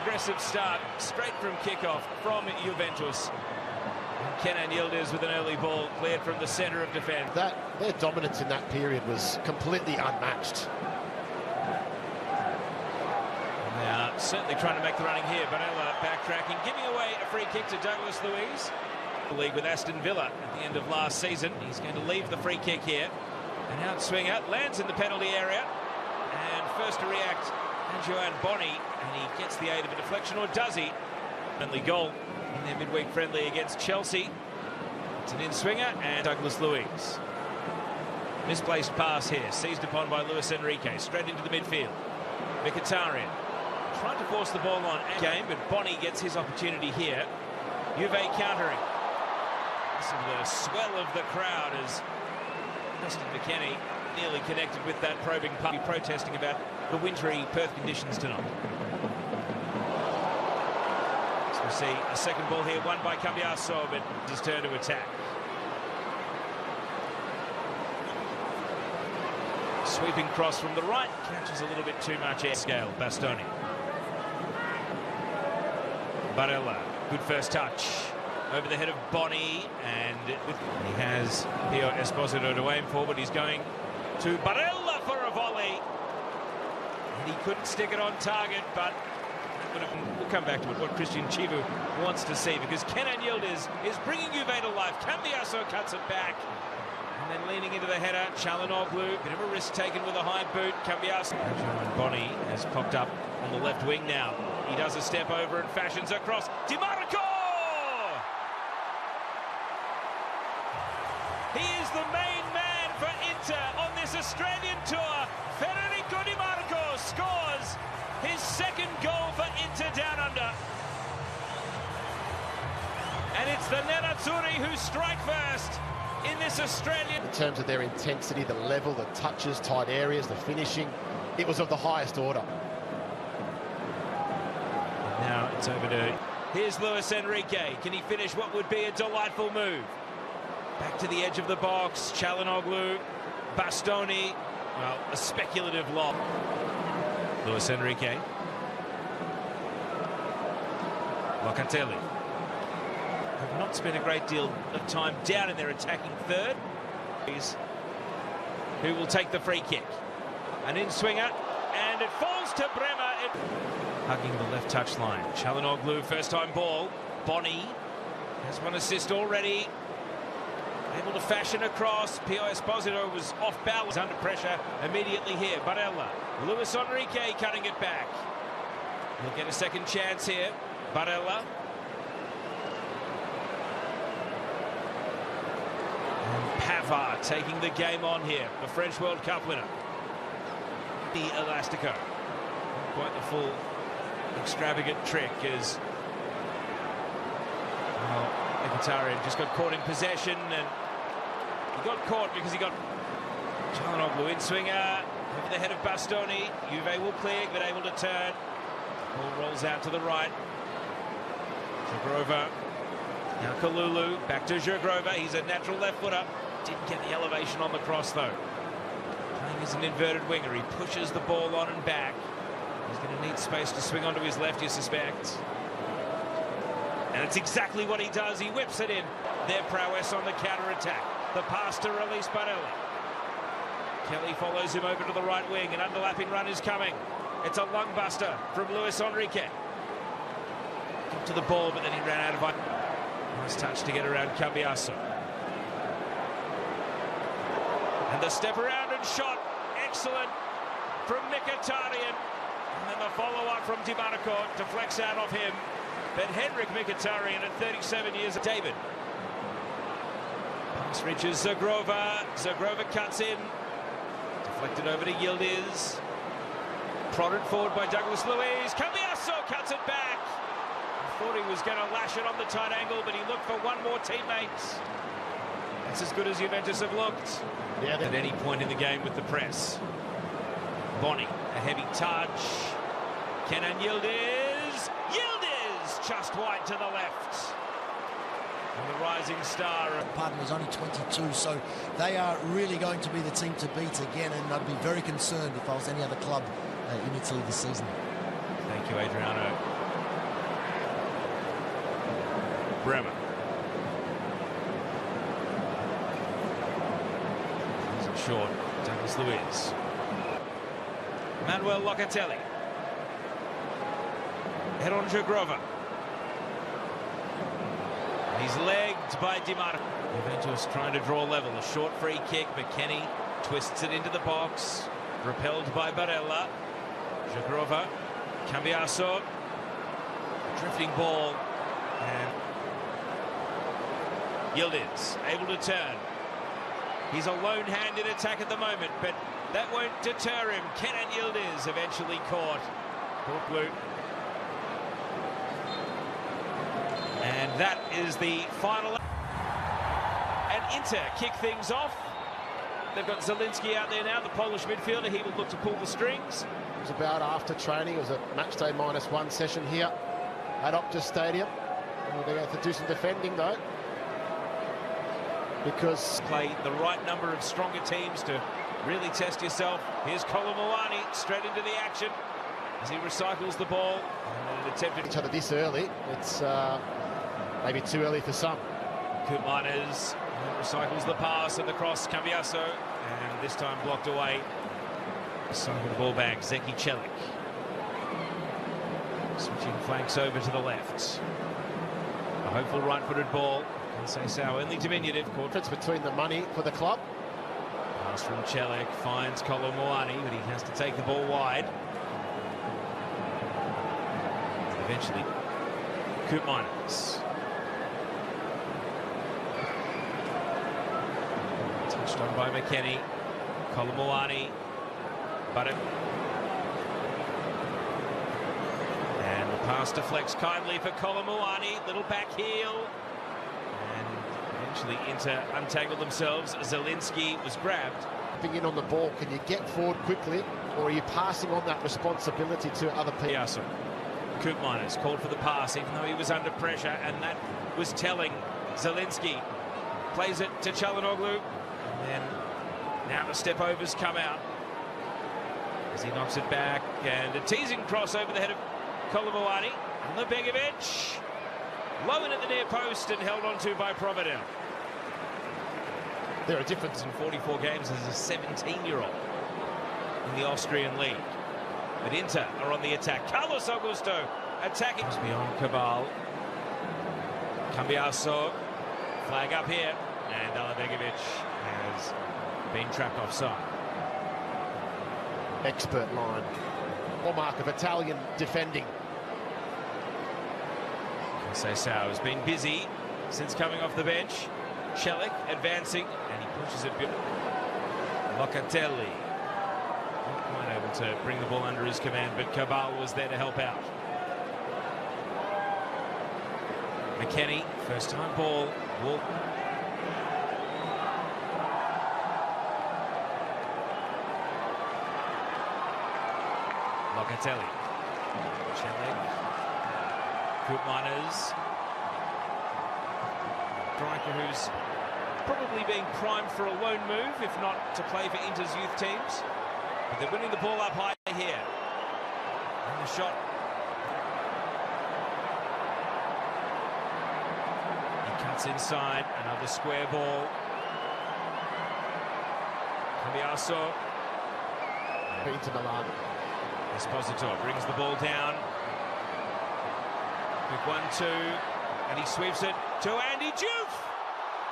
aggressive start, straight from kickoff from Juventus. Kenan Yildiz with an early ball cleared from the centre of defence. Their dominance in that period was completely unmatched. Now, certainly trying to make the running here. Barella backtracking, giving away a free kick to Douglas Luiz. The league with Aston Villa at the end of last season. He's going to leave the free kick here. An outswinger lands in the penalty area. And first to react, Joan Boni, and he gets the aid of a deflection, or does he? Only goal in their midweek friendly against Chelsea. It's an in-swinger, and Douglas Luiz. Misplaced pass here, seized upon by Luis Enrique, straight into the midfield. Mkhitaryan trying to force the ball on game, but Boni gets his opportunity here. Juve countering. Listen to the swell of the crowd as Justin McKennie nearly connected with that probing puppy, protesting about the wintry Perth conditions tonight. So we see a second ball here, won by Cambiasso, but his turn to attack. Sweeping cross from the right, catches a little bit too much air scale. Bastoni. Barella, good first touch. Over the head of Boni, and he has Pio Esposito to aim for, but he's going to Barella for a volley. And he couldn't stick it on target, but we'll come back to it, what Christian Chivu wants to see, because Kenan Yildiz is bringing Juve to life. Cambiasso cuts it back. And then leaning into the header, Çalhanoğlu, bit of a risk taken with a high boot. Cambiasso. And Boni has popped up on the left wing now. He does a step over and fashions across. Di Marco! He is the main man for Inter on this Australian tour. Federico Di Marco scores his second goal for Inter down under. And it's the Nerazzurri who strike first in this Australian. In terms of their intensity, the level, the touches, tight areas, the finishing, it was of the highest order. Now it's over to... Here's Luis Enrique. Can he finish what would be a delightful move? Back to the edge of the box. Çalhanoğlu, Bastoni. Well, a speculative lob. Luis Enrique. Locatelli. Have not spent a great deal of time down in their attacking third. Who will take the free kick? An in-swinger, and it falls to Bremer. Hugging the left touchline. Çalhanoğlu, first-time ball. Boni has one assist already. Able to fashion across. Pio Esposito was off balance, under pressure immediately here. Barella. Luis Enrique cutting it back. He'll get a second chance here. Barella. And Pavard taking the game on here. The French World Cup winner. The Elastico. Quite the full extravagant trick as Mkhitaryan just got caught in possession, and he got caught because he got Çalhanoğlu in swinger over the head of Bastoni. Juve will clear, but able to turn. Ball rolls out to the right. Zagrova. Now Kalulu back to Zagrova. He's a natural left footer. Didn't get the elevation on the cross though. Playing as an inverted winger, he pushes the ball on and back. He's going to need space to swing onto his left, you suspect. And it's exactly what he does. He whips it in. Their prowess on the counter-attack. The pass to release Barella. Kelly follows him over to the right wing. An underlapping run is coming. It's a lung buster from Luis Enrique. Got to the ball, but then he ran out of it. Nice touch to get around Cambiasso. And the step around and shot. Excellent from Mkhitaryan. And then the follow-up from Di Marco deflects out of him. But Henrik Mkhitaryan at 37 years of David. Pass reaches Zagrova. Zagrova cuts in. Deflected over to Yildiz. Prodded forward by Douglas Luiz. Cambiasso cuts it back. I thought he was going to lash it on the tight angle, but he looked for one more teammate. That's as good as Juventus have looked. Yeah, at any point in the game with the press. Boni, a heavy touch. Kenan Yildiz. Yildiz just wide to the left. And the rising star. Partner is only 22, so they are really going to be the team to beat again, and I'd be very concerned if I was any other club in Italy this season. Thank you, Adriano. Bremer. Isn't short. Douglas Luiz. Manuel Locatelli. Heron Jugrova. He's legged by Di Maria. Juventus trying to draw level. A short free kick. McKennie twists it into the box. Repelled by Barella. Jugrova. Cambiaso. Drifting ball. And Yildiz able to turn. He's a lone hand in attack at the moment, but that won't deter him. Kenan Yildiz eventually caught. Blue. And that is the final. And Inter kick things off. They've got Zielinski out there now, the Polish midfielder. He will look to pull the strings. It was about after training. It was a matchday -1 session here at Optus Stadium. They're going to have to do some defending, though, because play the right number of stronger teams to really test yourself. Here's Colomboani straight into the action as he recycles the ball. And an attempt at each other this early. It's maybe too early for some. Koopmeiners recycles the pass and the cross. Cambiaso, and this time blocked away. Side of the ball back, Zeki Celik. Switching flanks over to the left. A hopeful right-footed ball. Can't say so, only diminutive. Difference between the money for the club. Pass from Celik, finds Colomboani, but he has to take the ball wide. Eventually, Koopmeiners. Touched on by McKennie. Colomboani. But it... And the pass deflects kindly for Colomboani. Little back heel. And eventually Inter untangled themselves. Zielinski was grabbed. Being in on the ball, can you get forward quickly, or are you passing on that responsibility to other people? Koopmeiners called for the pass, even though he was under pressure, and that was telling. Zielinski plays it to Çalhanoğlu, and then now the step-overs come out as he knocks it back, and a teasing cross over the head of Colomboani. And Begovic, low in at the near post and held on to by Provedel. There are differences in 44 games as a 17-year-old in the Austrian league. But Inter are on the attack. Carlos Augusto attacking. It's beyond Cabal. Cambiaso, flag up here, and Begovic has been trapped offside. Expert line. Hallmark of Italian defending. Conceição has been busy since coming off the bench. Celik advancing, and he pushes it. Locatelli not quite able to bring the ball under his command, but Cabal was there to help out. McKennie, first time ball. Locatelli. Celik. Koopmeiners. Striker who's probably being primed for a loan move, if not to play for Inter's youth teams. But they're winning the ball up high here. And the shot. He cuts inside, another square ball. Cambiaso. Into Milan. Esposito brings the ball down. Quick 1-2, and he sweeps it to Andy Diouf,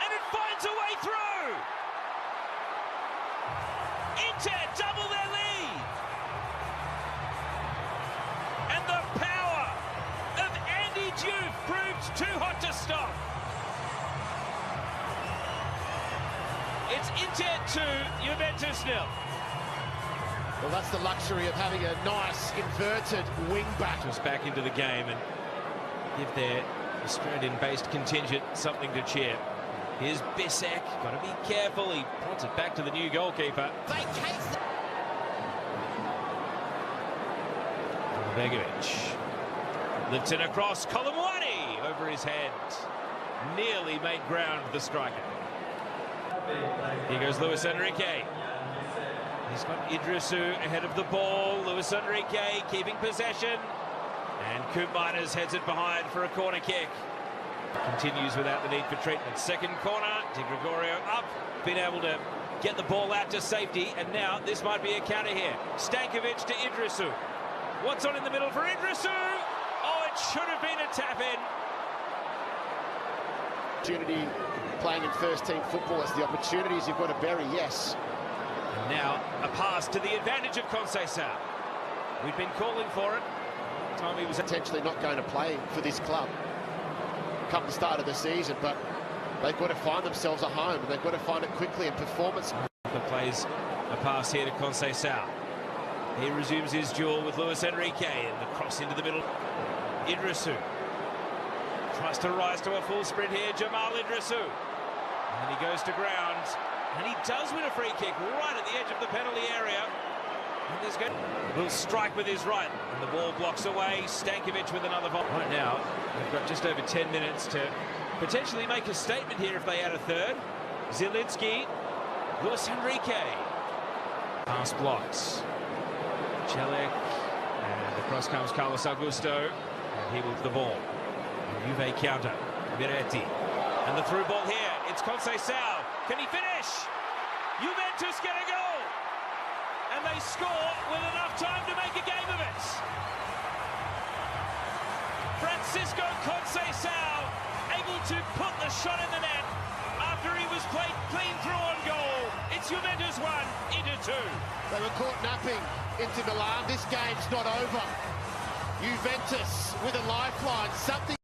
and it finds a way through. Inter double their lead, and the power of Andy Diouf proved too hot to stop. It's Inter 2, Juventus 0. Well, that's the luxury of having a nice inverted wing back. Just back into the game and give their Australian-based contingent something to cheer. Here's Bissek, got to be careful. He prods it back to the new goalkeeper. Begovic lifts it across. Colomboani over his head. Nearly made ground, the striker. Here goes Luis Enrique. He's got Idrissou ahead of the ball. Luis Enrique keeping possession. And Koopmeiners heads it behind for a corner kick. Continues without the need for treatment. Second corner, Di Gregorio up, been able to get the ball out to safety, and now this might be a counter here. Stankovic to Idrisu. What's on in the middle for Idrisu? Oh, it should have been a tap-in. Opportunity playing in first-team football is the opportunities you've got to bury, yes. And now a pass to the advantage of Conceição. We've been calling for it. Time he was potentially not going to play for this club come the start of the season, but they've got to find themselves a home. They've got to find it quickly in performance. Plays a pass here to Conceição. He resumes his duel with Luis Enrique, and the cross into the middle. Idrisu tries to rise to a full sprint here. Jamal Idrisu, and he goes to ground, and he does win a free kick right at the edge of the penalty area. And there's good. Will strike with his right, and the ball blocks away. Stankovic with another volley. Right now, they've got just over 10 minutes to potentially make a statement here if they add a third. Zielinski, Luis Enrique. Pass blocks. Celik, and across comes Carlos Augusto, and he with the ball. Juve counter. Miretti, and the through ball here. It's Conceição. Can he finish? Juventus get a goal, and they score with enough time to make a game of it. Francisco Conceição able to put the shot in the net after he was played clean through on goal. It's Juventus 1, Inter 2. They were caught napping into Milan. This game's not over. Juventus with a lifeline, something